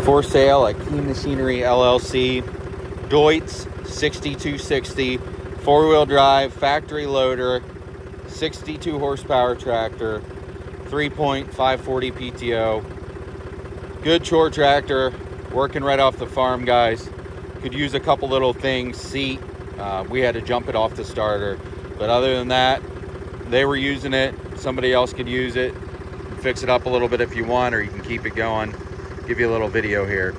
For sale at Key Machinery LLC. Deutz 6260 four-wheel drive factory loader, 62 horsepower tractor, 3.540 PTO. Good chore tractor, working right off the farm, guys. Could use a couple little things. Seat, we had to jump it off the starter, but other than that, they were using it. Somebody else could use it. Fix it up a little bit if you want, or you can keep it going. Give you a little video here.